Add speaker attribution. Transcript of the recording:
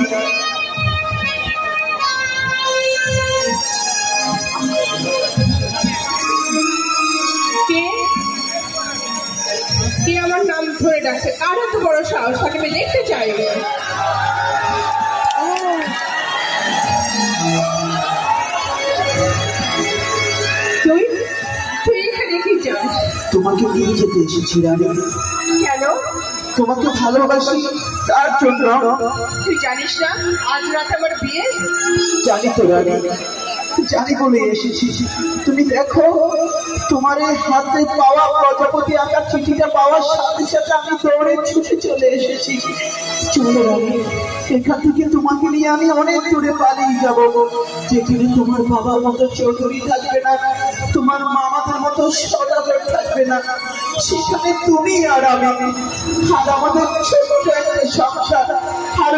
Speaker 1: কে আমার নাম ধরে ডাকছে? কার এত বড় সাহস? তাকে আমি দেখতে চাই। তুই তুই এখানে কি চাস?
Speaker 2: তোমাকে নিয়ে যেতে এসেছি রানী।
Speaker 1: কেন?
Speaker 2: তোমাকে ভালোবাসি তার জন্য।
Speaker 1: তুই জানিস না আজ রাতে আমার বিয়ে?
Speaker 2: জানি তো রানী, জানি বলে এসেছি। তুমি দেখো, তোমার এই হাতে পাওয়া প্রজাপতি আঁকার চিঠিটা পাওয়ার সাথে সাথে আমি দৌড়ে ছুটে চলে এসেছি। চলো রানী, এখান থেকে তোমাকে নিয়ে আমি অনেক দূরে পালিয়ে যাবো, যেখানে তোমার বাবার মতো চৌধুরী থাকবে না, তোমার মামাদের মতো সদাগর থাকবে না। সেখানে তুমি আর আমি, আর আমাদের ছোট্ট একটা সংসার, আর